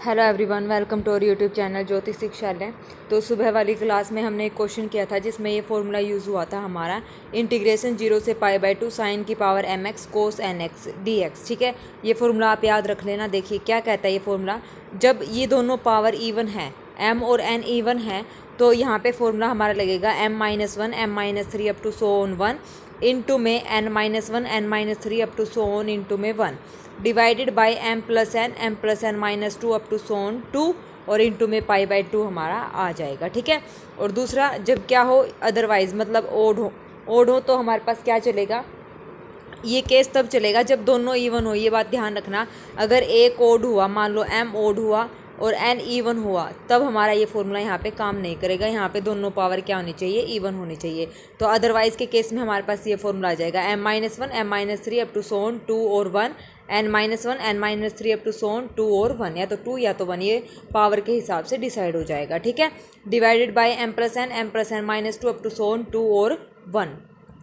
Hello everyone, welcome to और YouTube channel ज्योति शिक्षालय। तो सुबह वाली क्लास में हमने एक क्वेश्चन किया था जिसमें ये फॉर्मूला यूज़ हुआ था हमारा इंटीग्रेशन 0 से π/2 साइन की पावर mx कोस nx dx। ठीक है, ये फॉर्मूला आप याद रख लेना। देखिए क्या कहता है ये फॉर्मूला, जब ये दोनों पावर इवन है, m और n इवन है, तो यहाँ पे फॉर्मूला हमारा लगेगा m-1 m-3 up to so on 1 into में n-1 n-3 up to so on into में 1 divided by m+n -2 up to so on 2 और इंटू में π/2 हमारा आ जाएगा। ठीक है, और दूसरा जब क्या हो अदरवाइज मतलब ओड हो तो हमारे पास क्या चलेगा, ये केस तब चलेगा जब दोनों इवन हो। ये बात ध्यान रखना, अगर एक ओड हुआ, मान लो m ओड हुआ और n इवन हुआ, तब हमारा ये फॉर्मूला यहाँ पे काम नहीं करेगा। यहाँ पे दोनों पावर क्या होनी चाहिए, इवन होनी चाहिए। तो अदरवाइज के केस में हमारे पास ये फॉर्मूला आ जाएगा m-1 m-3 up to so on 2 और 1 n-1 n-3 up to so on 2 और 1, या तो 2 या तो 1, ये पावर के हिसाब से डिसाइड हो जाएगा। ठीक है, divided by m+n -2 up to so on 2 और 1।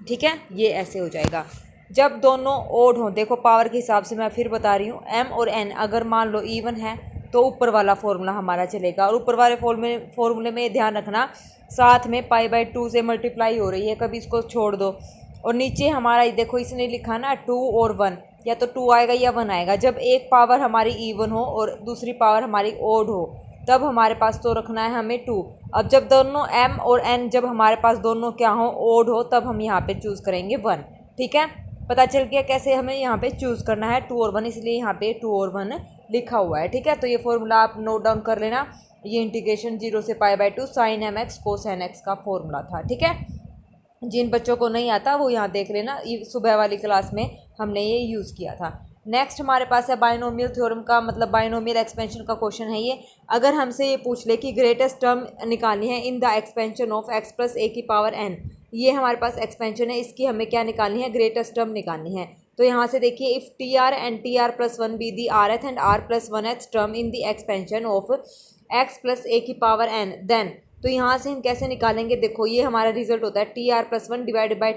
ठीक है, ये ऐसे हो जाएगा जब दोनों ओड हों। देखो पावर के हिसाब से मैं फिर बता रही हूँ, m और n अगर मान लो इवन है तो ऊपर वाला फॉर्मूला हमारा चलेगा। और ऊपर वाले फॉर्मूले में ध्यान रखना, साथ में π/2 से मल्टीप्लाई हो रही है, कभी इसको छोड़ दो। और नीचे हमारा देखो इसने लिखा ना 2 और 1, या तो 2 आएगा या 1 आएगा। जब एक पावर हमारी इवन हो और दूसरी पावर हमारी ओड हो, तब हमारे पास तो रखना है हमें 2। अब जब दोनों m और n जब हमारे पास दोनों क्या हो, ओड हो, तब हम यहाँ पे चूज़ करेंगे 1। ठीक है, पता चल गया कैसे हमें यहाँ पे चूज़ करना है 2 और 1, इसलिए यहाँ पे 2 और 1 लिखा हुआ है। ठीक है, तो ये फॉर्मूला आप नोट डाउन कर लेना, ये इंटीग्रेशन 0 से π/2 साइन mx कोस nx का फॉर्मूला था। ठीक है, जिन बच्चों को नहीं आता वो यहाँ देख लेना, ये सुबह वाली क्लास में हमने ये यूज़ किया था। नेक्स्ट हमारे पास है बाइनोमियल थ्योरम का, मतलब बाइनोमियल एक्सपेंशन का क्वेश्चन है ये। अगर हमसे ये पूछ ले कि ग्रेटेस्ट टर्म निकालनी है इन the expansion of x + a की पावर n, ये हमारे पास एक्सपेंशन है, इसकी हमें क्या निकालनी है, ग्रेटेस्ट टर्म निकालनी है। तो यहाँ से देखिए, if tr and tr+1 be the rth and r+1h term in the expansion of x + a की पावर n, देन तो यहाँ से हम कैसे निकालेंगे। देखो ये हमारा रिजल्ट होता है tr+1 डिवाइडेड बाई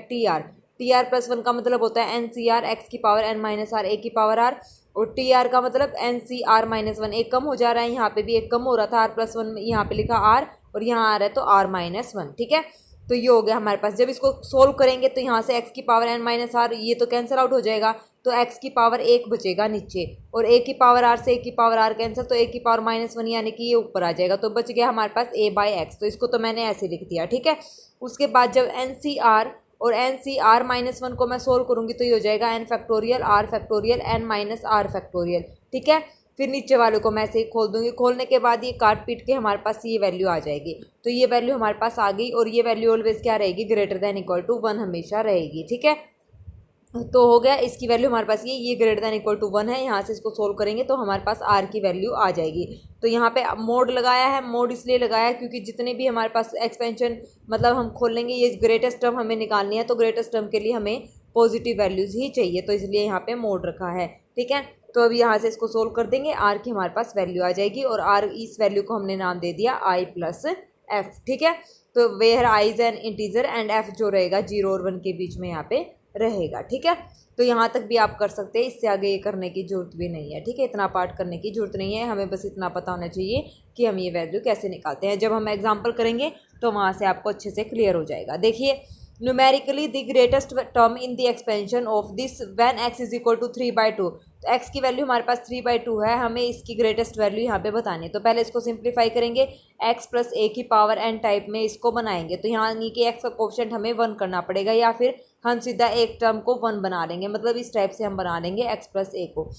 tr+1 का मतलब होता है NCR x की पावर n - r a की पावर r, और tr का मतलब NCR-1। एक कम हो जा रहा है, यहाँ पे भी एक कम हो रहा था, r+1 यहाँ पे लिखा r और यहाँ आ रहा है तो r-1। ठीक है, तो ये हो गया हमारे पास। जब इसको सोल्व करेंगे तो यहाँ से x की पावर n - r ये तो कैंसिल आउट हो जाएगा, तो x की पावर 1 बचेगा नीचे, और a की पावर r से a की पावर r कैंसिल, तो a की पावर -1 यानी कि ये ऊपर आ जाएगा। तो बच गया हमारे पास a/x, तो इसको तो मैंने ऐसे लिख दिया। ठीक है, उसके बाद जब NCR और NCR-1 को मैं सोल्व करूँगी तो ये हो जाएगा n factorial r factorial n - r factorial. ठीक है, फिर नीचे वालों को मैं ऐसे ही खोल दूंगी, खोलने के बाद ये काट पीट के हमारे पास ये वैल्यू आ जाएगी। तो ये वैल्यू हमारे पास आ गई, और ये वैल्यू ऑलवेज क्या रहेगी, ग्रेटर देन इक्वल टू 1 हमेशा रहेगी। ठीक है, तो हो गया, इसकी वैल्यू हमारे पास ये ग्रेटर देन इक्वल टू 1 है। यहाँ से इसको सोल्व करेंगे तो हमारे पास r की वैल्यू आ जाएगी। तो यहाँ पे मोड लगाया है, मोड इसलिए लगाया है क्योंकि जितने भी हमारे पास एक्सपेंशन मतलब हम खोल लेंगे, ये ग्रेटेस्ट टर्म हमें निकालनी है, तो ग्रेटेस्ट टर्म के लिए हमें पॉजिटिव वैल्यूज़ ही चाहिए, तो इसलिए यहाँ पे मोड रखा है। ठीक है, तो अभी यहाँ से इसको सोल्व कर देंगे, r की हमारे पास वैल्यू आ जाएगी, और r इस वैल्यू को हमने नाम दे दिया i + f। ठीक है, तो where i is an integer and f जो रहेगा 0 और 1 के बीच में यहाँ पे रहेगा। ठीक है, तो यहाँ तक भी आप कर सकते हैं, इससे आगे ये करने की जरूरत भी नहीं है। ठीक है, इतना पार्ट करने की जरूरत नहीं है, हमें बस इतना पता होना चाहिए कि हम ये वैल्यू कैसे निकालते हैं। जब हम एग्जांपल करेंगे तो वहाँ से आपको अच्छे से क्लियर हो जाएगा। देखिए, numerically the greatest term in the expansion of this when x is equal to 3/2, तो x की वैल्यू हमारे पास 3/2 है, हमें इसकी ग्रेटेस्ट वैल्यू यहाँ पे बतानी है। तो पहले इसको सिंप्लीफाई करेंगे, x + a की पावर n टाइप में इसको बनाएंगे, तो यहाँ नी कि x का कोफिशिएंट हमें 1 करना पड़ेगा, या फिर हम सीधा एक टर्म को 1 बना लेंगे, मतलब इस टाइप से हम बना लेंगे x + a को।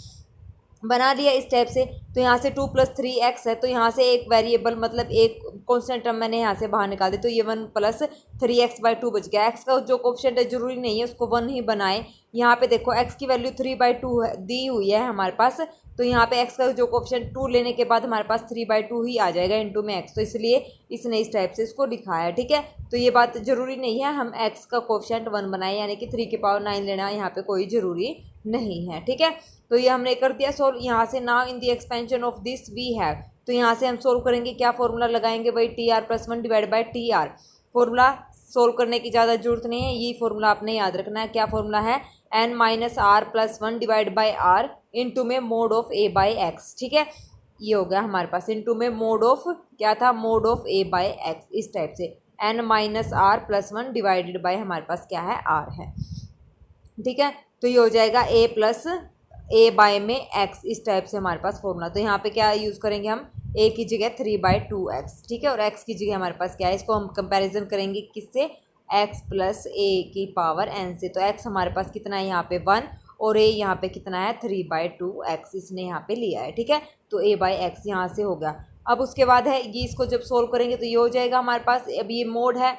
बना लिया इस टाइप से, तो यहाँ से 2 + 3x है, तो यहाँ से एक वेरिएबल मतलब एक कॉन्स्टेंट टर्म मैंने यहाँ से बाहर निकाल दी, तो ये 1 + 3x/2 बच गया। x का जो कोफिशिएंट है जरूरी नहीं है उसको 1 ही बनाए। यहाँ पे देखो x की वैल्यू 3/2 दी हुई है हमारे पास, तो यहाँ पे x का जो कोफिशिएंट 2 लेने के बाद हमारे पास 3/2 ही आ जाएगा इंटू में x, तो इसलिए इसने इस टाइप से इसको लिखा है। ठीक है, तो ये बात जरूरी नहीं है हम x का कोफिशिएंट 1 बनाए, यानी कि 3 की पावर 9 लेना यहाँ पे कोई ज़रूरी नहीं है। ठीक है, तो ये हमने कर दिया सोल्व। यहाँ से now in the expansion of this we have, तो यहाँ से हम सोल्व करेंगे, क्या फॉर्मूला लगाएंगे भाई, tr+1 divide by tr। Formula solve करने की ज़्यादा जरूरत नहीं है, ये फॉर्मूला आपने याद रखना है। क्या फॉर्मूला है, n - r + 1 divide by r into में मोड ऑफ a/x। ठीक है, ये हो गया हमारे पास इनटू में मोड ऑफ क्या था, mod of a by x, इस टाइप से n minus r plus 1 divided by हमारे पास क्या है, r है। ठीक है, तो ये हो जाएगा a प्लस a बाय में x, इस टाइप से हमारे पास फॉर्मूला। तो यहाँ पे क्या यूज़ करेंगे हम, a की जगह 3/2x, ठीक है, और x की जगह हमारे पास क्या है, इसको हम कंपैरिजन करेंगे किससे, x प्लस a की पावर n से। तो x हमारे पास कितना है यहाँ पे 1 और a यहाँ पे कितना है 3/2x, इसने यहाँ पे लिया है। ठीक है, तो a बाई एक्स यहाँ से हो गया। अब उसके बाद है ये, इसको जब सोल्व करेंगे तो ये हो जाएगा हमारे पास, अब ये मोड है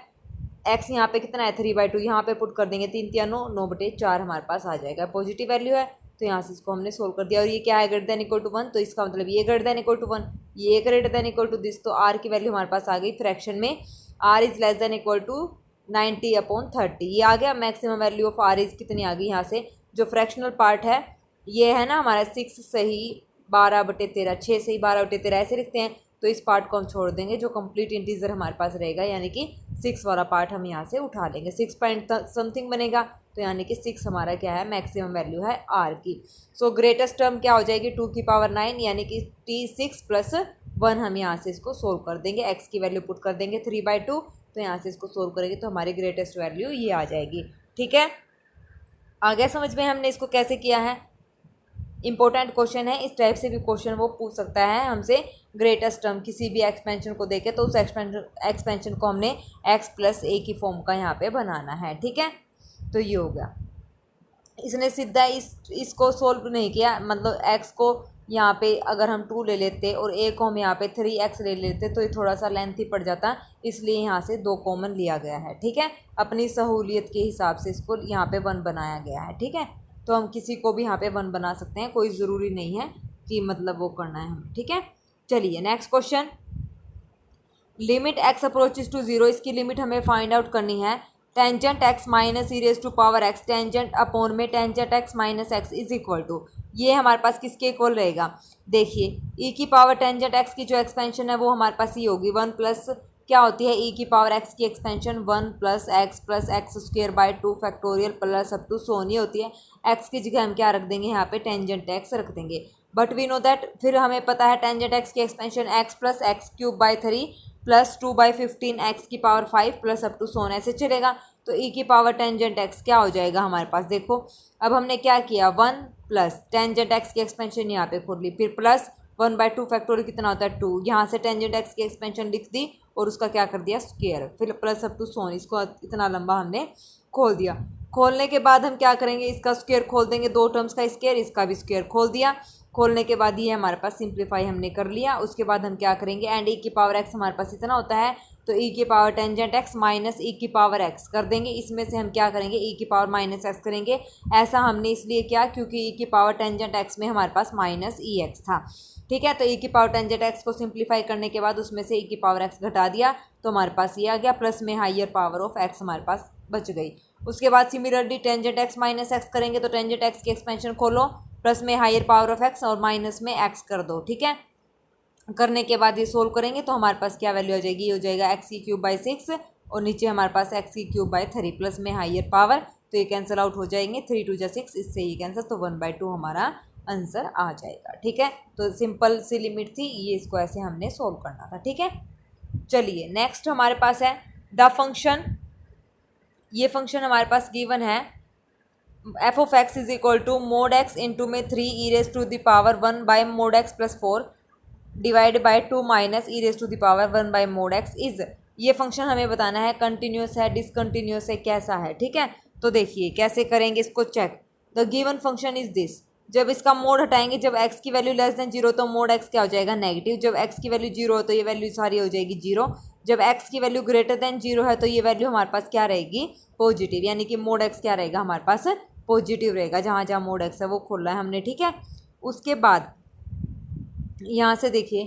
x यहाँ पे कितना है 3/2, यहाँ पे पुट कर देंगे 3 3 9 9/4 हमारे पास आ जाएगा, पॉजिटिव वैल्यू है। तो यहाँ से इसको हमने सोल्व कर दिया। और ये क्या है, ग्रेटर देन इक्वल टू 1, तो इसका मतलब ये ग्रेटर देन इक्वल टू 1, ये greater than equal to this. तो r की वैल्यू हमारे पास आ गई फ्रैक्शन में, r is less than equal to 90/30, ये आ गया। Maximum value of r is कितनी आ गई, यहाँ से जो फ्रैक्शनल पार्ट है ये है ना हमारा 6 सही 12/13, 6 सही 12/13 ऐसे लिखते हैं। तो इस पार्ट को हम छोड़ देंगे, जो कंप्लीट इंटीजर हमारे पास रहेगा, यानी कि 6 वाला पार्ट हम यहाँ से उठा लेंगे, 6 पॉइंट समथिंग बनेगा। तो यानी कि 6 हमारा क्या है, मैक्सिमम वैल्यू है r की। सो ग्रेटेस्ट टर्म क्या हो जाएगी 2 की पावर 9, यानी कि t6 प्लस 1। हम यहाँ से इसको सोल्व कर देंगे, x की वैल्यू पुट कर देंगे 3/2, तो यहाँ से इसको सोल्व करेंगे तो हमारी ग्रेटेस्ट वैल्यू ये आ जाएगी। ठीक है, आ गया समझ में हमने इसको कैसे किया है। इंपॉर्टेंट क्वेश्चन है, इस टाइप से भी क्वेश्चन वो पूछ सकता है हमसे, ग्रेटेस्ट टर्म किसी भी एक्सपेंशन को देके, तो उस एक्सपेंशन को हमने x प्लस a की फॉर्म का यहाँ पे बनाना है। ठीक है, तो ये हो गया। इसने सीधा इसको सोल्व नहीं किया, मतलब x को यहाँ पे अगर हम 2 ले लेते और a को हम यहाँ पे 3x ले लेते तो ये थोड़ा सा लेंथी पड़ जाता, इसलिए यहाँ से 2 कॉमन लिया गया है। ठीक है, अपनी सहूलियत के हिसाब से इसको यहाँ पे 1 बनाया गया है। ठीक है, तो हम किसी को भी यहाँ पे 1 बना सकते हैं, कोई ज़रूरी नहीं है कि मतलब वो करना है हमें। ठीक है, चलिए next question, limit x approaches to 0, इसकी लिमिट हमें फाइंड आउट करनी है। Tangent x minus e raise to power x, tangent upon में tangent x minus x is equal to, ये हमारे पास किसके इक्वल रहेगा, देखिए e की पावर टेंजेंट x की जो एक्सपेंशन है वो हमारे पास ये होगी 1 प्लस क्या होती है, e की पावर x की expansion 1 plus x square by 2 factorial plus up to so on होती है। x की जगह हम क्या रख देंगे, यहाँ पे टेंजेंट x रख देंगे। बट वी नो दैट, फिर हमें पता है टेंजेंट x की expansion x plus x³ plus 2/15 x की पावर 5 प्लस अप टू सोन ऐसे चलेगा। तो e की पावर टेंजेंट x क्या हो जाएगा हमारे पास, देखो अब हमने क्या किया 1 प्लस टेंजेंट x की एक्सपेंशन यहाँ पे खोल ली, फिर प्लस 1/2 फैक्टोरियल कितना होता है 2, यहाँ से टेंजेंट x की एक्सपेंशन लिख दी और उसका क्या कर दिया स्क्वायर, फिर प्लस अप टू सोन, इसको इतना लंबा हमने खोल दिया। खोलने के बाद हम क्या करेंगे, इसका स्क्वायर खोल देंगे, 2 टर्म्स का स्क्वायर, इसका भी स्क्वायर खोल दिया। खोलने के बाद ये हमारे पास सिंप्लीफाई हमने कर लिया। उसके बाद हम क्या करेंगे, एंड e की पावर x हमारे पास इतना होता है, तो e की power tangent x minus e की पावर x कर देंगे। इसमें से हम क्या करेंगे, e की पावर माइनस x करेंगे। ऐसा हमने इसलिए किया क्योंकि e की पावर टेंजेंट x में हमारे पास माइनस ई एक्स था। ठीक है, तो e की पावर टेंजेंट x को सिंप्लीफाई करने के बाद उसमें से e की पावर x घटा दिया, तो हमारे पास ये आ गया, प्लस में हाइयर पावर ऑफ x हमारे पास बच गई। उसके बाद similarly tangent x minus x करेंगे, तो टेंजेंट x की एक्सपेंशन खोलो, प्लस में हायर पावर ऑफ x और माइनस में x कर दो। ठीक है, करने के बाद ये सोल्व करेंगे तो हमारे पास क्या वैल्यू आ जाएगी, ये हो जाएगा x³/6 और नीचे हमारे पास x³/3 प्लस में हायर पावर, तो ये कैंसिल आउट हो जाएंगे, 3 2 6, इससे ये कैंसिल, तो 1/2 हमारा आंसर आ जाएगा। ठीक है, तो सिंपल सी लिमिट थी ये, इसको ऐसे हमने सोल्व करना था। ठीक है, चलिए नेक्स्ट हमारे पास है द फंक्शन, ये फंक्शन हमारे पास गिवन है f of x is equal to mod x into में 3 e raise to the power 1 by mod x plus 4 divide by 2 minus e raise to the power 1 by mod x is, ये function हमें बताना है continuous है discontinuous है कैसा है। ठीक है, तो देखिए कैसे करेंगे इसको check, the given function is this, जब इसका मोड हटाएंगे, जब x की वैल्यू लेस देन 0 तो मोड x क्या हो जाएगा नेगेटिव, जब x की वैल्यू 0 हो तो ये वैल्यू सारी हो जाएगी 0, जब x की वैल्यू ग्रेटर देन 0 है तो ये वैल्यू हमारे पास क्या रहेगी पॉजिटिव, यानी कि मोड x क्या रहेगा हमारे पास पॉजिटिव रहेगा, जहाँ जहाँ मोड x है वो खोलना है हमने। ठीक है, उसके बाद यहाँ से देखिए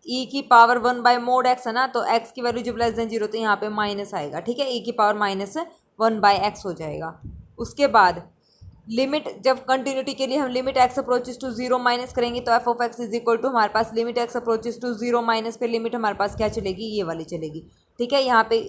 e की पावर 1 बाई मोड x है ना, तो x की वैल्यू जब लेस देन 0 तो यहाँ पे माइनस आएगा। ठीक है, e की पावर -1 बाई एक्स हो जाएगा। उसके बाद लिमिट, जब कंटिन्यूटी के लिए हम limit x approaches to 0 minus करेंगे तो f of x is equal to हमारे पास limit x approaches to 0 minus पे लिमिट हमारे पास क्या चलेगी, ये वाली चलेगी। ठीक है, यहाँ पे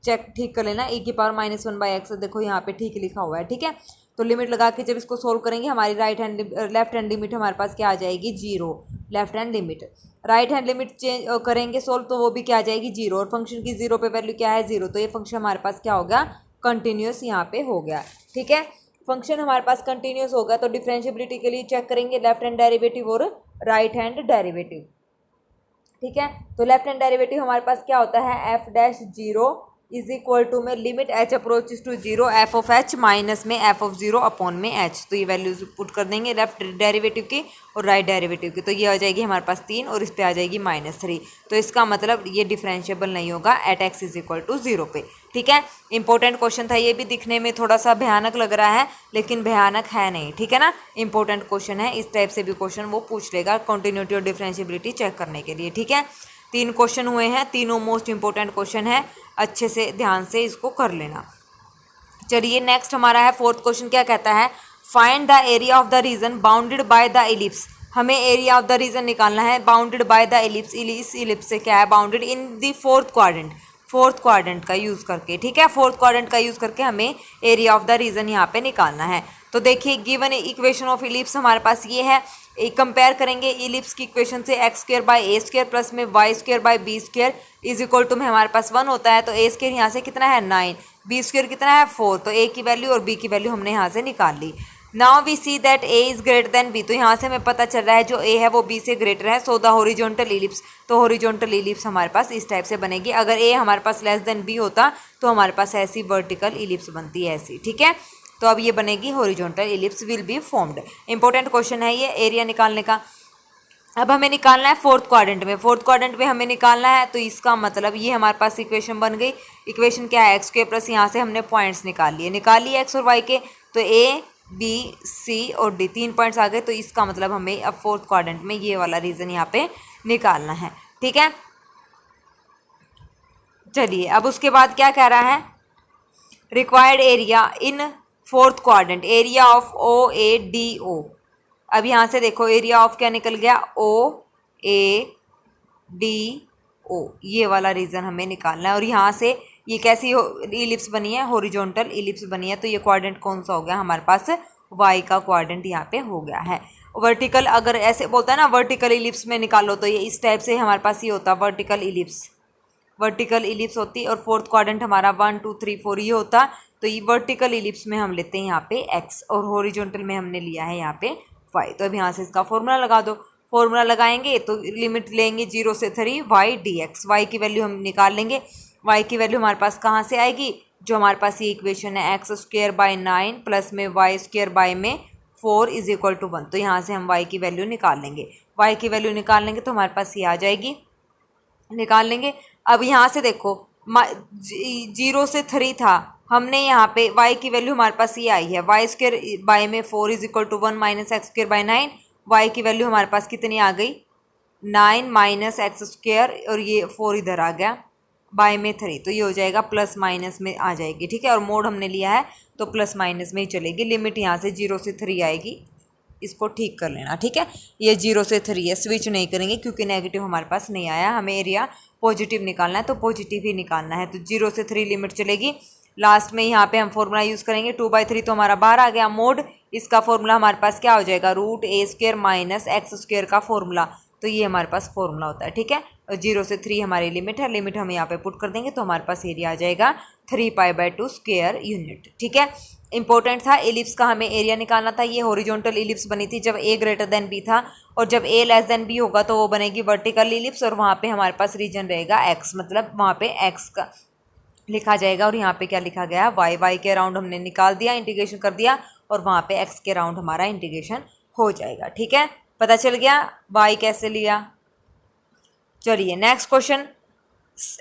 चेक ठीक कर लेना, e की पावर -1 बाई एक्स, देखो यहाँ पे ठीक लिखा हुआ है। ठीक है, तो लिमिट लगा के जब इसको सोल्व करेंगे हमारी लेफ्ट हैंड लिमिट हमारे पास क्या आ जाएगी, 0। Left hand limit, right hand limit change करेंगे सोल्व तो वो भी क्या आ जाएगी, 0। और फंक्शन की 0 पे वैल्यू क्या है, 0। तो ये फंक्शन हमारे पास क्या हो गया, कंटिन्यूस यहाँ पे हो गया। ठीक है, फंक्शन हमारे पास कंटिन्यूस हो गया। तो डिफरेंशिएबिलिटी के लिए चेक करेंगे लेफ्ट हैंड डेरिवेटिव और राइट हैंड डेरिवेटिव। ठीक है, तो लेफ्ट हैंड डेरिवेटिव हमारे पास क्या होता है, f dash 0 is equal to में limit h approaches to 0 f of h minus में एफ ऑफ 0 अपॉन में एच। तो ये वैल्यूज पुट कर देंगे लेफ्ट डेरिवेटिव की और राइट डेरिवेटिव की। तो ये आ जाएगी हमारे पास 3 और इस पे आ जाएगी -3। तो इसका मतलब ये डिफरेंशिएबल नहीं होगा at x is equal to 0 पे। ठीक है, इंपॉर्टेंट क्वेश्चन था, ये भी दिखने में थोड़ा सा भयानक लग रहा है लेकिन भयानक है नहीं। ठीक है ना, इंपॉर्टेंट क्वेश्चन है, इस टाइप से भी क्वेश्चन वो पूछ लेगा कंटिन्यूटी और डिफरेंशिएबिलिटी चेक करने के लिए। ठीक है, 3 क्वेश्चन हुए हैं, तीनों मोस्ट इंपॉर्टेंट क्वेश्चन है, अच्छे से ध्यान से इसको कर लेना। चलिए नेक्स्ट हमारा है 4th क्वेश्चन, क्या कहता है, find the area of the reason bounded by the ellipse. हमें एरिया ऑफ द रीजन निकालना है बाउंडेड बाय द इलिप्स। इस इलिप्स से क्या है, bounded in the 4th quadrant. 4th quadrant का यूज़ करके, ठीक है, 4th क्वाड्रेंट का यूज़ करके हमें एरिया ऑफ द रीजन यहाँ पे निकालना है। तो देखिए गिवन इक्वेशन ऑफ इलिप्स हमारे पास ये है, कंपेयर करेंगे इलिप्स की इक्वेशन से x² by A square plus में y² by b square is equal to में हमारे पास 1 होता है। तो a² यहाँ से कितना है 9, b² कितना है 4। तो a की वैल्यू और b की वैल्यू हमने यहाँ से निकाल ली। Now we see that a is greater than b। तो यहाँ से हमें पता चल रहा है जो a है वो b से ग्रेटर है। सो द हॉरिजॉन्टल इलिप्स, तो हॉरिजॉन्टल इलिप्स हमारे पास इस टाइप से बनेगी। अगर a हमारे पास लेस देन b होता तो हमारे पास ऐसी वर्टिकल इलिप्स बनती है ऐसी। ठीक है, तो अब ये बनेगी horizontal ellipse will be formed. Important question है ये एरिया निकालने का। अब हमें निकालना है 4th क्वाड्रेंट में, 4th क्वाड्रेंट में हमें निकालना है। तो इसका मतलब ये हमारे पास इक्वेशन बन गई। इक्वेशन क्या है, एक्स के प्लस यहाँ से हमने पॉइंट्स निकाल लिए एक्स और वाई के। तो ए बी सी और डी 3 पॉइंट्स आ गए। तो इसका मतलब हमें अब 4th क्वाड्रेंट में ये वाला रीजन यहाँ पे निकालना है। ठीक है, चलिए अब उसके बाद क्या कह रहा है, required area in 4th quadrant, area of O A D O. अब यहाँ से देखो एरिया ऑफ क्या निकल गया, ओ ए डी ओ, ये वाला रीजन हमें निकालना है। और यहाँ से ये कैसी इलिप्स बनी है, हॉरिजॉन्टल इलिप्स बनी है। तो ये क्वाड्रेंट कौन सा हो गया हमारे पास, वाई का क्वाड्रेंट यहाँ पे हो गया है। वर्टिकल अगर ऐसे बोलता है ना वर्टिकल इलिप्स में निकालो, तो ये इस टाइप से हमारे पास ये होता है वर्टिकल इलिप्स, वर्टिकल इलिप्स होती। और 4th क्वाड्रेंट हमारा 1 2 3 4 ये होता। तो ये वर्टिकल इलिप्स में हम लेते हैं यहाँ पे x और हॉरिजॉन्टल में हमने लिया है यहाँ पे y। तो अब यहाँ से इसका फॉर्मूला लगा दो। फॉर्मूला लगाएंगे तो लिमिट लेंगे 0 से 3 y dx। y की वैल्यू हम निकाल लेंगे। y की वैल्यू हमारे पास कहाँ से आएगी, जो हमारे पास ये इक्वेशन है x² बाई 9 प्लस में y² बाई में 4 इज इक्वल टू 1। तो यहाँ से हम y की वैल्यू निकाल लेंगे। y की वैल्यू निकाल लेंगे तो हमारे पास ये आ जाएगी, निकाल लेंगे। अब यहाँ से देखो 0 से 3 था, हमने यहाँ पे y की वैल्यू हमारे पास ये आई है, y² बाई में 4 is equal to 1 minus x² by 9। y की वैल्यू हमारे पास कितनी आ गई, 9 माइनस x² और ये 4 इधर आ गया बाई में 3। तो ये हो जाएगा प्लस माइनस में आ जाएगी। ठीक है, और मोड हमने लिया है तो प्लस माइनस में ही चलेगी। लिमिट यहाँ से 0 से 3 आएगी, इसको ठीक कर लेना। ठीक है, ये 0 से 3 है, स्विच नहीं करेंगे क्योंकि नेगेटिव हमारे पास नहीं आया। हमें एरिया पॉजिटिव निकालना है तो पॉजिटिव ही निकालना है। तो 0 से 3 लिमिट चलेगी। लास्ट में यहाँ पे हम फॉर्मूला यूज़ करेंगे 2/3। तो हमारा बाहर आ गया मोड। इसका फॉर्मूला हमारे पास क्या हो जाएगा, √a² माइनस x² का फॉर्मूला। तो ये हमारे पास फॉर्मूला होता है। ठीक है, 0 से 3 हमारी लिमिट है, लिमिट हम यहाँ पे पुट कर देंगे तो हमारे पास एरिया आ जाएगा 3π/2 स्क्वायर यूनिट। ठीक है, इंपॉर्टेंट था, एलिप्स का हमें एरिया निकालना था। ये हॉरिजॉन्टल इलिप्स बनी थी जब a ग्रेटर देन b था, और जब a लेस देन b होगा तो वो बनेगी वर्टिकल इलिप्स। और वहाँ पे हमारे पास रीजन रहेगा x, मतलब वहाँ पे x का लिखा जाएगा। और यहाँ पे क्या लिखा गया, y के अराउंड हमने निकाल दिया, इंटीग्रेशन कर दिया, और वहाँ पे x के अराउंड हमारा इंटीग्रेशन हो जाएगा। ठीक है, पता चल गया y कैसे लिया। चलिए next question,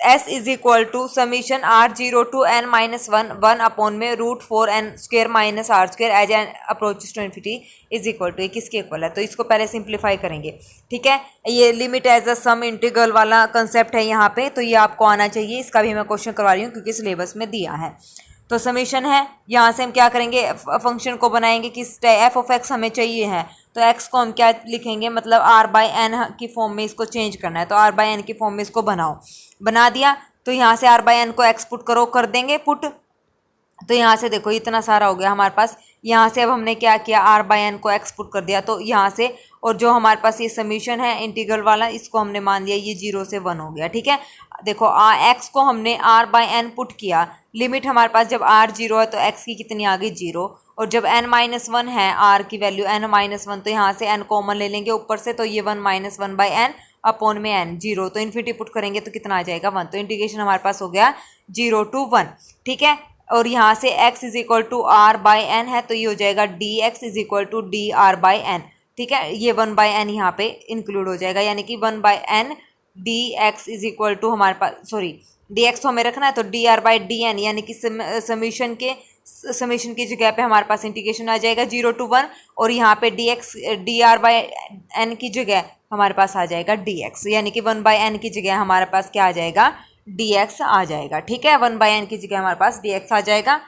s is equal to summation r0 to n minus 1 upon में √4n² minus r² as n approaches to infinity is equal to, ये किसके इक्वल है। तो इसको पहले सिंप्लीफाई करेंगे। ठीक है, ये limit as a sum integral वाला कंसेप्ट है यहाँ पे, तो ये आपको आना चाहिए। इसका भी मैं क्वेश्चन करवा रही हूँ क्योंकि सिलेबस में दिया है। तो समीशन है, यहाँ से हम क्या करेंगे, फंक्शन को बनाएंगे किस f ऑफ x हमें चाहिए है। तो x को हम क्या लिखेंगे, मतलब r/n की फॉर्म में इसको चेंज करना है। तो r/n की फॉर्म में इसको बनाओ, बना दिया। तो यहाँ से r/n को x पुट करो, कर देंगे पुट। तो यहाँ से देखो इतना सारा हो गया हमारे पास। यहाँ से अब हमने क्या किया, आर बाई एन को एक्स पुट कर दिया तो यहाँ से, और जो हमारे पास ये समीशन है इंटीग्रल वाला, इसको हमने मान लिया ये 0 से 1 हो गया। ठीक है, देखो एक्स को हमने आर बाई एन पुट किया, लिमिट हमारे पास जब आर 0 है तो एक्स की कितनी आ गई 0, और जब n-1 है आर की वैल्यू n-1 तो यहाँ से n कॉमन ले लेंगे ऊपर से, तो ये 1-1/n अपॉन में n 0, तो इन्फिनिटी पुट करेंगे तो कितना आ जाएगा 1, तो इंटीग्रेशन हमारे पास हो गया 0 to 1। ठीक है, और यहाँ से x is equal to r by n है तो ये हो जाएगा d x is equal to d r by n. ठीक है, ये 1/n यहाँ पे इंक्लूड हो जाएगा, यानी कि 1/n d x is equal to हमारे पास, सॉरी डी एक्स तो हमें रखना है, तो d r by d n, यानी कि समीशन की जगह पे हमारे पास इंटीग्रेशन आ जाएगा 0 to 1, और यहाँ पे डी आर बाई एन की जगह हमारे पास आ जाएगा डी एक्स, यानी कि 1/n की जगह हमारे पास क्या आ जाएगा dx आ जाएगा। ठीक है, 1/n की जगह हमारे पास dx आ जाएगा,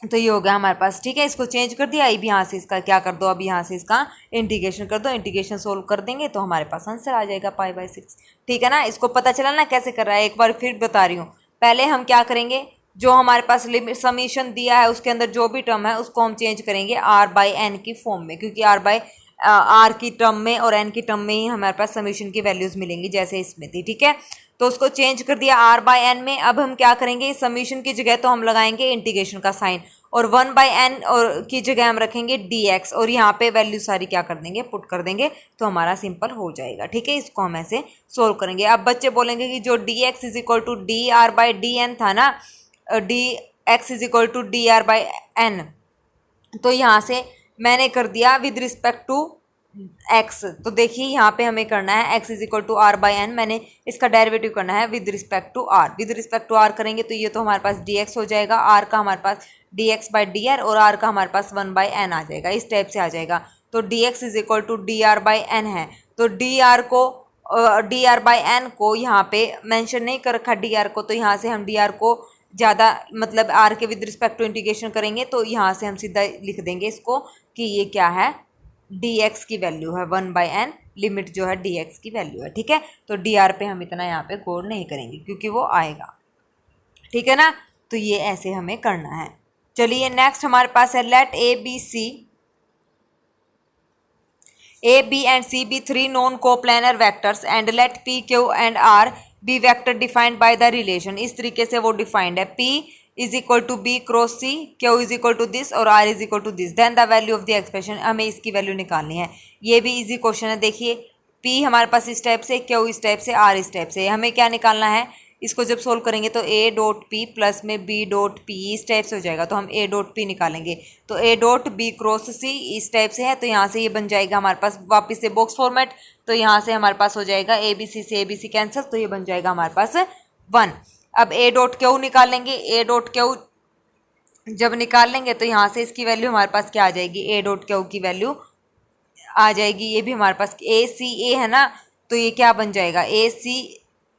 तो ये हो गया हमारे पास। ठीक है, इसको चेंज कर दिया, अब यहाँ से इसका क्या कर दो, अब यहाँ से इसका इंटीग्रेशन कर दो, इंटीग्रेशन सोल्व कर देंगे तो हमारे पास आंसर आ जाएगा π/6। ठीक है ना, इसको पता चला ना कैसे कर रहा है, एक बार फिर बता रही हूँ। पहले हम क्या करेंगे, जो हमारे पास लिमिट समीशन दिया है उसके अंदर जो भी टर्म है उसको हम चेंज करेंगे r/n की फॉर्म में, क्योंकि आर की टर्म में और एन की टर्म में ही हमारे पास समीशन की वैल्यूज मिलेंगी जैसे इसमें थी। ठीक है, तो उसको चेंज कर दिया r/n में। अब हम क्या करेंगे, समीशन की जगह तो हम लगाएंगे इंटीग्रेशन का साइन, और 1/n और की जगह हम रखेंगे dx, और यहाँ पे वैल्यू सारी क्या कर देंगे, पुट कर देंगे, तो हमारा सिंपल हो जाएगा। ठीक है, इसको हम ऐसे सोल्व करेंगे। अब बच्चे बोलेंगे कि जो dx is equal to d r by d n था ना, dx is equal to d r by n, तो यहाँ से मैंने कर दिया विद रिस्पेक्ट टू x, तो देखिए यहाँ पे हमें करना है x is equal to r by n, मैंने इसका डेरिवेटिव करना है with respect to r। With respect to r करेंगे तो ये तो हमारे पास dx हो जाएगा, r का हमारे पास dx बाई डी आर, और r का हमारे पास 1/n आ जाएगा, इस टाइप से आ जाएगा। तो dx is equal to d r by n है, तो डी आर बाई एन को यहाँ पे मैंशन नहीं कर रखा dr को, तो यहाँ से हम dr को ज़्यादा मतलब r के विद रिस्पेक्ट टू इंटीग्रेशन करेंगे तो यहाँ से हम सीधा लिख देंगे इसको कि ये क्या है, dx की वैल्यू है 1/n, लिमिट जो है dx की वैल्यू है। ठीक है, तो dr पे हम इतना यहाँ पे गौर नहीं करेंगे क्योंकि वो आएगा। ठीक है ना, तो ये ऐसे हमें करना है। चलिए नेक्स्ट हमारे पास है late a b and c be three known coplanar vectors and let p q and r be vector defined by the relation। इस तरीके से वो डिफाइंड है, p is equal to B cross C, Q is equal to this और R is equal to this, then the value of the expression, हमें इसकी value निकालनी है। ये भी इजी क्वेश्चन है, देखिए पी हमारे पास इस टाइप से, क्यू इस टाइप से, आर इस टाइप से, हमें क्या निकालना है, इसको जब सोल्व करेंगे तो ए डॉट पी प्लस में बी डॉट पी इस टाइप से हो जाएगा, तो हम ए डॉट पी निकालेंगे, तो ए डॉट बी क्रॉस सी इस टाइप से है, तो यहाँ से ये बन जाएगा हमारे पास वापस से बॉक्स फॉर्मेट, तो यहाँ से हमारे पास हो जाएगा ए बी सी से ए बी सी कैंसिल, तो ये बन जाएगा हमारे पास 1। अब ए डॉट क्यू निकालेंगे, ए डॉट क्यू जब निकाल लेंगे तो यहाँ से इसकी वैल्यू हमारे पास क्या आ जाएगी, ए डॉट क्यू की वैल्यू आ जाएगी, ये भी हमारे पास ए सी ए है ना, तो ये क्या बन जाएगा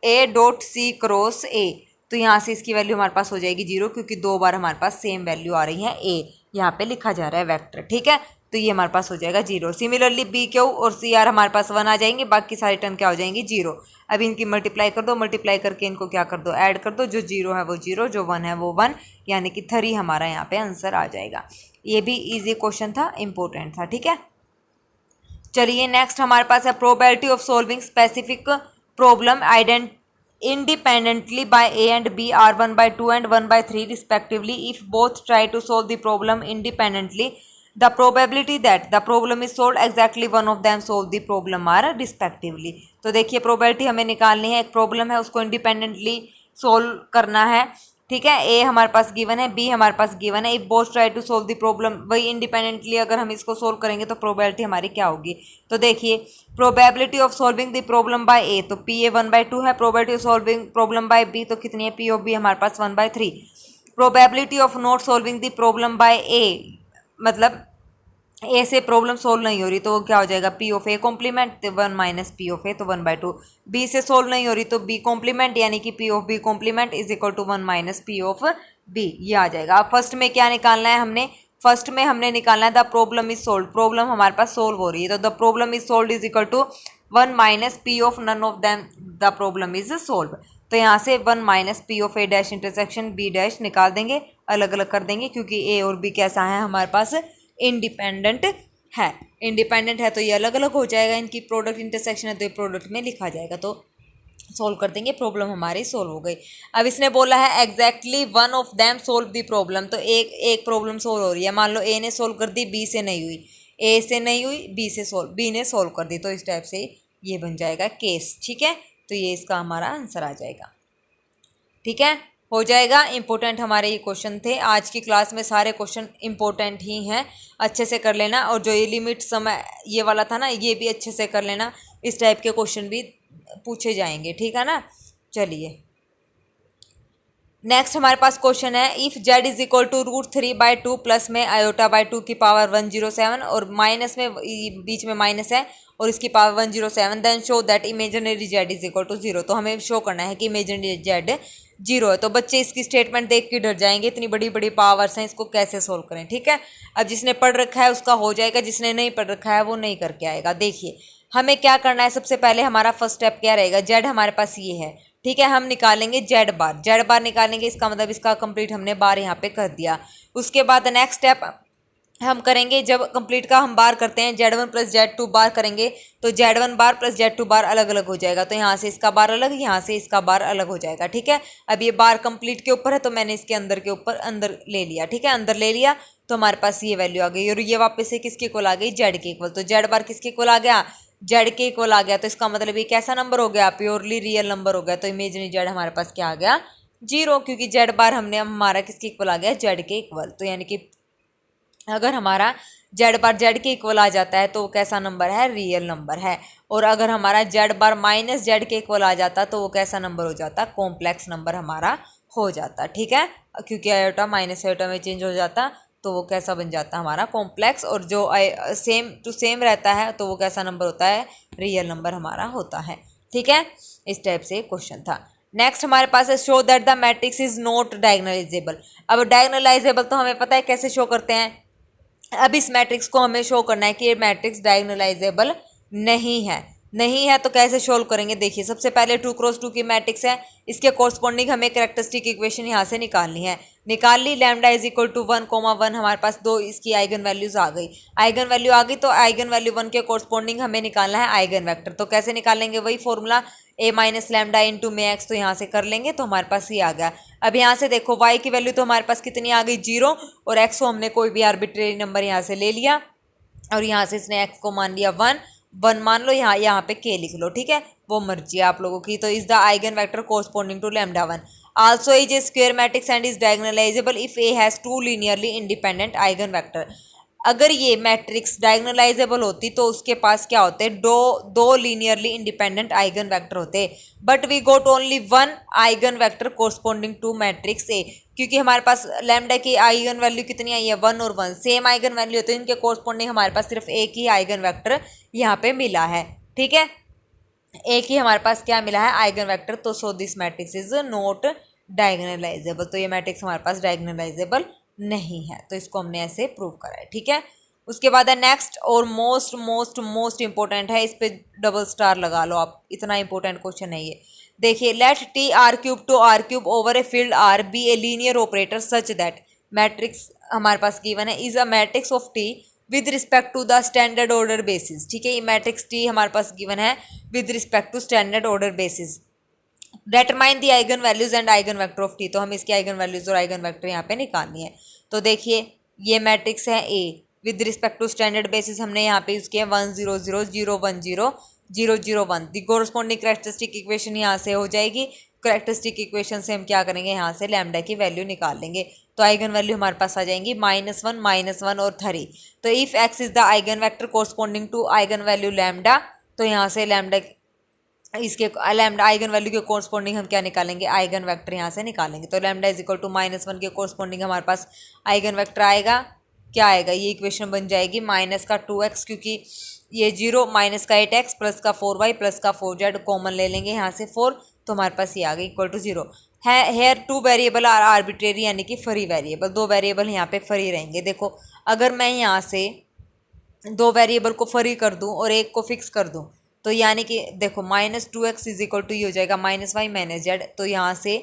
ए डॉट सी क्रॉस ए, तो यहाँ से इसकी वैल्यू हमारे पास हो जाएगी 0, क्योंकि 2 बार हमारे पास सेम वैल्यू आ रही है, ए यहाँ पे लिखा जा रहा है वेक्टर। ठीक है, तो ये हमारे पास हो जाएगा 0। सिमिलरली बी क्यू और सी आर हमारे पास 1 आ जाएंगे, बाकी सारी टर्म क्या हो जाएंगी 0। अब इनकी मल्टीप्लाई कर दो, मल्टीप्लाई करके इनको क्या कर दो, ऐड कर दो, जो 0 है वो 0, जो 1 है वो 1, यानी कि 3 हमारा यहाँ पे आंसर आ जाएगा। ये भी ईजी क्वेश्चन था, इंपॉर्टेंट था। ठीक है, चलिए नेक्स्ट हमारे पास है probability of solving specific problem independently by a and b are 1/2 and 1/3 respectively if both try to solve the problem independently, the probability that the problem is solved exactly one of them solve the problem are respectively। तो देखिए probability हमें निकालनी है, एक problem है उसको independently solve करना है। ठीक है, ए हमारे पास गिवन है, बी हमारे पास गिवन है, if both try to solve the problem, वही इंडिपेंडेंटली अगर हम इसको सोल्व करेंगे तो प्रोबेबिलिटी हमारी क्या होगी, तो देखिए probability of solving the problem by A, तो पी ए 1/2 है, probability of solving problem by B तो कितनी है, पी ऑफ बी हमारे पास 1/3। Probability of not solving the problem by A, मतलब ए से प्रॉब्लम सोल्व नहीं हो रही तो वो क्या हो जाएगा, पी ऑफ ए कॉम्प्लीमेंट, तो 1 माइनस पी ऑफ ए, तो 1/2। बी से सोल्व नहीं हो रही तो बी कॉम्प्लीमेंट, यानी कि P of B complement is equal to 1 minus P of B, ये आ जाएगा। अब फर्स्ट में क्या निकालना है, फर्स्ट में हमने निकालना है the problem is solve, problem हमारे पास सोल्व हो रही है, तो the problem is solve is equal to 1 minus P of none of them the problem is solve, तो यहाँ से 1 minus P of A dash intersection B dash निकाल देंगे अलग अलग कर देंगे, क्योंकि ए और बी कैसा है हमारे पास, इंडिपेंडेंट है। इंडिपेंडेंट है तो ये अलग अलग हो जाएगा, इनकी प्रोडक्ट इंटरसेक्शन है तो ये प्रोडक्ट में लिखा जाएगा। तो सोल्व कर देंगे, प्रॉब्लम हमारी सोल्व हो गई। अब इसने बोला है exactly one of them solve the problem, तो एक प्रॉब्लम सोल्व हो रही है। मान लो ए ने सोल्व कर दी, बी से नहीं हुई, ए से नहीं हुई, बी ने सोल्व कर दी, तो इस टाइप से ये बन जाएगा केस। ठीक है, तो ये इसका हमारा आंसर आ जाएगा। ठीक है, हो जाएगा। इंपॉर्टेंट हमारे ये क्वेश्चन थे। आज की क्लास में सारे क्वेश्चन इंपॉर्टेंट ही हैं, अच्छे से कर लेना। और जो ये लिमिट समय ये वाला था ना, ये भी अच्छे से कर लेना, इस टाइप के क्वेश्चन भी पूछे जाएंगे। ठीक है ना, चलिए नेक्स्ट हमारे पास क्वेश्चन है, if z is equal to √3/2 plus में आयोटा बाई 2 की पावर 107 और माइनस में बीच में माइनस है और इसकी power 107, then show that imaginary z is equal to 0। तो हमें शो करना है कि इमेजिनरी z 0 है। तो बच्चे इसकी स्टेटमेंट देख के डर जाएंगे, इतनी बड़ी बड़ी पावर्स हैं, इसको कैसे सोल्व करें। ठीक है, अब जिसने पढ़ रखा है उसका हो जाएगा, जिसने नहीं पढ़ रखा है वो नहीं करके आएगा। देखिए हमें क्या करना है, सबसे पहले हमारा फर्स्ट स्टेप क्या रहेगा, z हमारे पास ये है। ठीक है, हम निकालेंगे जेड बार निकालेंगे, इसका मतलब इसका कंप्लीट हमने बार यहाँ पे कर दिया। उसके बाद नेक्स्ट स्टेप हम करेंगे, जब कंप्लीट का हम बार करते हैं z1 प्लस z2 बार करेंगे तो z1 बार प्लस z2 बार अलग अलग हो जाएगा। तो यहाँ से इसका बार अलग, यहाँ से इसका बार अलग हो जाएगा। ठीक है, अब ये बार कंप्लीट के ऊपर है तो मैंने इसके अंदर के ऊपर अंदर ले लिया। ठीक है, अंदर ले लिया तो हमारे पास ये वैल्यू आ गई और ये वापस से किसके इक्वल आ गई, जेड के इक्वल। तो जेड बार किसके इक्वल आ गया, जेड के इक्वल आ गया। तो इसका मतलब ये कैसा नंबर हो गया, प्योरली रियल नंबर हो गया। तो इमेजिनरी जेड हमारे पास क्या आ गया, 0, क्योंकि जेड बार हमने हमारा किसके इक्वल आ गया, जेड के इक्वल। तो यानी कि अगर हमारा जेड बार जेड के इक्वल आ जाता है तो वो कैसा नंबर है, रियल नंबर है। और अगर हमारा जेड बार माइनस जेड के इक्वल आ जाता तो वो कैसा नंबर हो जाता, कॉम्प्लेक्स नंबर हमारा हो जाता। ठीक है, क्योंकि आयोटा माइनस आयोटा में चेंज हो जाता तो वो कैसा बन जाता हमारा, कॉम्प्लेक्स। और जो सेम टू सेम रहता है तो वो कैसा नंबर होता है, रियल नंबर हमारा होता है। ठीक है, इस टाइप से क्वेश्चन था। नेक्स्ट हमारे पास है, show that the matrix is not diagonalisable. अब डायगोनलाइजेबल तो हमें पता है कैसे शो करते हैं। अब इस मैट्रिक्स को हमें शो करना है कि ये मैट्रिक्स डायगोनलाइजेबल नहीं है तो कैसे सोल्व करेंगे। देखिए सबसे पहले 2x2 की मैट्रिक्स है, इसके कोरस्पॉन्डिंग हमें कैरेक्टरिस्टिक इक्वेशन यहाँ से निकालनी है। निकाल ली, लैम्डा इज इक्वल टू 1,1 हमारे पास दो इसकी आइगन वैल्यूज आ गई। आइगन वैल्यू आ गई तो आइगन वैल्यू 1 के कोरस्पॉन्डिंग हमें निकालना है आइगन वेक्टर। तो कैसे निकालेंगे, वही formula a minus lambda into में एक्स। तो यहाँ से कर लेंगे तो हमारे पास ये आ गया। अब यहाँ से देखो y की वैल्यू तो हमारे पास कितनी आ गई, 0, और x को हमने कोई भी आर्बिट्रेरी नंबर यहाँ से ले लिया और यहाँ से इसने x को मान लिया 1 मान लो, यहाँ पे k लिख लो। ठीक है, वो मर्जी है आप लोगों की। तो is the eigen vector corresponding to lambda 1 also is a square matrix and is diagonalisable if A has 2 linearly independent eigen vector. अगर ये मैट्रिक्स डायगोनलाइजेबल होती तो उसके पास क्या होते, दो लीनियरली इंडिपेंडेंट आइगन वेक्टर होते। But we got only 1 eigen vector corresponding to matrix A, क्योंकि हमारे पास लैम्डा की आइगन वैल्यू कितनी आई है, 1 और 1 सेम आइगन वैल्यू होती है। इनके कोरस्पॉन्डिंग हमारे पास सिर्फ एक ही आइगन वेक्टर यहाँ पे मिला है। ठीक है, एक ही हमारे पास क्या मिला है, आइगन वेक्टर। तो so this matrix is not diagonalisable. तो ये मैट्रिक्स हमारे पास डायगोनलाइजेबल नहीं है, तो इसको हमने ऐसे प्रूव करा है। ठीक है, उसके बाद है नेक्स्ट और मोस्ट मोस्ट मोस्ट इंपॉर्टेंट है, इस पे डबल स्टार लगा लो आप, इतना इंपॉर्टेंट क्वेश्चन है ये। देखिए, let T R cube to R cube over a field R be a linear operator such that matrix हमारे पास गिवन है is a matrix of T with respect to the standard order basis. ठीक है, ये matrix T हमारे पास given है with respect to standard order basis. Determine the eigen values and eigen vector of T. तो हम इसकी आइगन वैल्यूज और आइगन वेक्टर यहाँ पे निकालनी है। तो देखिए ये मैट्रिक्स है A with respect to standard basis, हमने यहाँ पे यूज किया 1 0 0 0 1 0 0 0 1। दी कोरस्पॉन्डिंग कैरेक्टरिस्टिक इक्वेशन यहाँ से हो जाएगी। कैरेक्टरिस्टिक इक्वेशन से हम क्या करेंगे, यहाँ से लैम्डा की वैल्यू निकाल लेंगे। तो आइगन वैल्यू हमारे पास आ जाएंगी -1 और 3। तो if x is the eigen vector corresponding to eigen value lambda, तो यहाँ से लैम्डा इसके लैम्डा आइगन वैल्यू के कोरस्पॉन्डिंग हम क्या निकालेंगे, आइगन वेक्टर यहाँ से निकालेंगे। तो लैम्डा इज इक्वल टू -1 के कोरस्पॉन्डिंग हमारे पास आइगन वेक्टर आएगा, क्या आएगा, ये इक्वेशन बन जाएगी माइनस का 2x, क्योंकि ये 0 माइनस का 8x प्लस का 4y प्लस का 4z कॉमन ले लेंगे यहाँ से 4, तो हमारे पास ये आ गई इक्वल टू 0 है। हेयर 2 वेरिएबल आर आर्बिट्रेरी यानी कि फ्री वेरिएबल, 2 वेरिएबल यहाँ पे फ्री रहेंगे। देखो अगर मैं यहाँ से 2 वेरिएबल को फ्री कर दूँ और एक को फिक्स कर दूँ, तो यानी कि देखो -2x इज इक्वल टू ये हो जाएगा -y - z। तो यहाँ से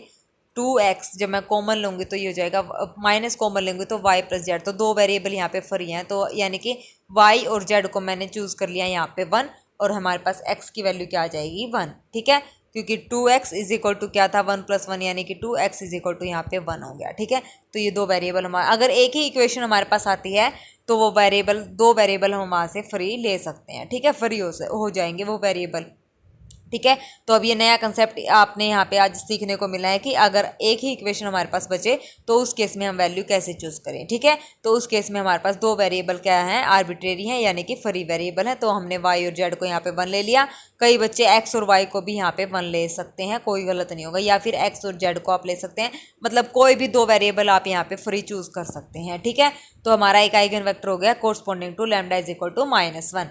2x जब मैं कॉमन लूँगी तो ये हो जाएगा, माइनस कॉमन लेंगे तो y प्लस जेड, तो दो वेरिएबल यहाँ पे फ्री हैं, तो यानी कि y और z को मैंने चूज़ कर लिया यहाँ पे 1, और हमारे पास x की वैल्यू क्या आ जाएगी 1, ठीक है, क्योंकि 2x इज इक्वल टू क्या था 1 + 1 यानी कि 2x इज इक्वल टू यहाँ पे 1 हो गया, ठीक है। तो ये दो वेरिएबल हमारा, अगर एक ही इक्वेशन हमारे पास आती है तो वो वेरिएबल, दो वेरिएबल हम वहाँ से फ्री ले सकते हैं, ठीक है, फ्री हो जाएंगे वो वेरिएबल, ठीक है। तो अब ये नया कंसेप्ट आपने यहाँ पे आज सीखने को मिला है कि अगर एक ही इक्वेशन हमारे पास बचे तो उस केस में हम वैल्यू कैसे चूज़ करें, ठीक है। तो उस केस में हमारे पास दो वेरिएबल क्या है, आर्बिट्रेरी है यानी कि फ्री वेरिएबल है, तो हमने y और z को यहाँ पे 1 ले लिया। कई बच्चे x और y को भी यहाँ पे 1 ले सकते हैं, कोई गलत नहीं होगा, या फिर x और z को आप ले सकते हैं, मतलब कोई भी दो वेरिएबल आप यहाँ पे फ्री चूज़ कर सकते हैं, ठीक है। तो हमारा एक आइगन वेक्टर हो गया corresponding to lambda is equal to -1।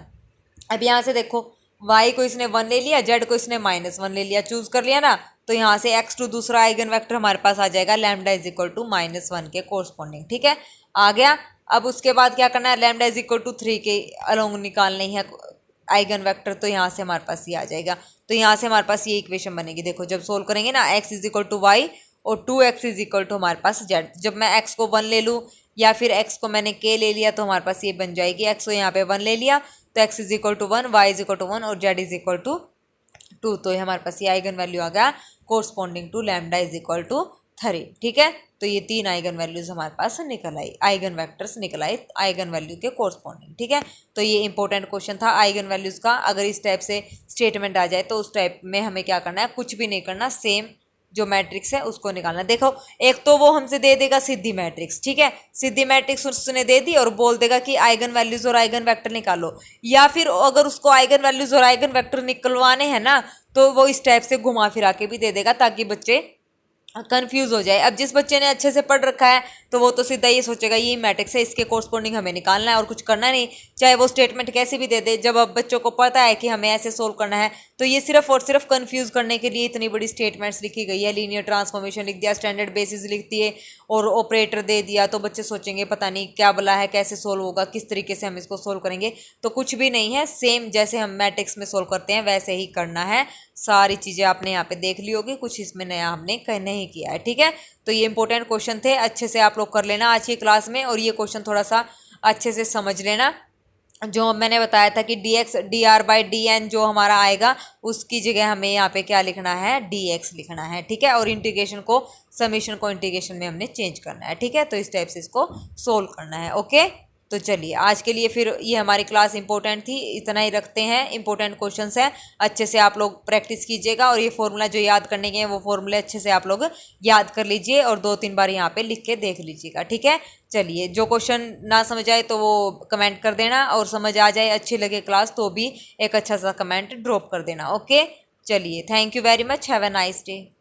अब यहाँ से देखो y को इसने 1 ले लिया, z को इसने -1 ले लिया, चूज कर लिया ना, तो यहाँ से x2 दूसरा आइगन वेक्टर हमारे पास आ जाएगा लैम्डा इज इक्वल टू -1 के कोरस्पॉन्डिंग, ठीक है, आ गया। अब उसके बाद क्या करना है, लैम्डा इज इक्वल टू 3 के अलोंग निकालनी है आइगन वेक्टर, तो यहाँ से हमारे पास ये आ जाएगा, तो यहाँ से हमारे पास ये इक्वेशन बनेगी। देखो जब सोल्व करेंगे ना, x is equal to y और 2x इज इक्वल टू हमारे पास z, जब मैं x को 1 ले लूँ या फिर x को मैंने k ले लिया तो हमारे पास ये बन जाएगी, x को यहाँ पे 1 ले लिया तो x is equal to 1, y is equal to 1 और z इज इक्वल टू 2, तो हमारे पास ये आइगन वैल्यू आ गया corresponding to lambda is equal to 3, ठीक है। तो ये 3 आइगन वैल्यूज हमारे पास निकल आई, आइगन वेक्टर्स निकल आए आइगन वैल्यू के कोरस्पॉन्डिंग, ठीक है। तो ये इंपॉर्टेंट क्वेश्चन था आइगन वैल्यूज का। अगर इस टाइप से स्टेटमेंट आ जाए तो उस टाइप में हमें क्या करना है, कुछ भी नहीं करना, सेम जो मैट्रिक्स है उसको निकालना। देखो एक तो वो हमसे दे देगा सीधी मैट्रिक्स, ठीक है, सीधी मैट्रिक्स उसने दे दी और बोल देगा कि आइगन वैल्यूज और आइगन वेक्टर निकालो, या फिर अगर उसको आइगन वैल्यूज और आइगन वेक्टर निकलवाने हैं ना तो वो इस टाइप से घुमा फिरा के भी दे देगा ताकि बच्चे कंफ्यूज हो जाए। अब जिस बच्चे ने अच्छे से पढ़ रखा है तो वो तो सीधा ये सोचेगा ये मैट्रिक्स है, इसके कोरस्पॉन्डिंग हमें निकालना है और कुछ करना नहीं, चाहे वो स्टेटमेंट कैसे भी दे दे। जब अब बच्चों को पता है कि हमें ऐसे सोल्व करना है तो ये सिर्फ और सिर्फ कंफ्यूज करने के लिए इतनी बड़ी स्टेटमेंट्स लिखी गई है। लीनियर ट्रांसफॉर्मेशन लिख दिया, स्टैंडर्ड बेसिस लिख दिए और ऑपरेटर दे दिया, तो बच्चे सोचेंगे पता नहीं क्या बोला है, कैसे सोल्व होगा, किस तरीके से हम इसको सोल्व करेंगे। तो कुछ भी नहीं है, सेम जैसे हम मैट्रिक्स में सोल्व करते हैं वैसे ही करना है। सारी चीज़ें आपने यहाँ पे देख ली होगी, कुछ इसमें नया हमने नहीं किया है, ठीक है। तो ये इंपॉर्टेंट क्वेश्चन थे, अच्छे से आप लोग कर लेना आज की क्लास में, और ये क्वेश्चन थोड़ा सा अच्छे से समझ लेना। जो मैंने बताया था कि dx dr/dn जो हमारा आएगा उसकी जगह हमें यहाँ पे क्या लिखना है, dx लिखना है, ठीक है, और इंटीग्रेशन को, समीशन को इंटीग्रेशन में हमने चेंज करना है, ठीक है। तो इस टाइप से इसको सोल्व करना है, ओके। तो चलिए आज के लिए फिर ये हमारी क्लास इंपॉर्टेंट थी, इतना ही रखते हैं। इंपॉर्टेंट क्वेश्चंस हैं, अच्छे से आप लोग प्रैक्टिस कीजिएगा, और ये फॉर्मूला जो याद करने के हैं वो फॉर्मूले अच्छे से आप लोग याद कर लीजिए और 2-3 बार यहाँ पे लिख के देख लीजिएगा, ठीक है। चलिए जो क्वेश्चन ना समझ आए तो वो कमेंट कर देना, और समझ आ जाए, अच्छी लगे क्लास तो भी एक अच्छा सा कमेंट ड्रॉप कर देना, ओके। चलिए thank you very much, have a nice day.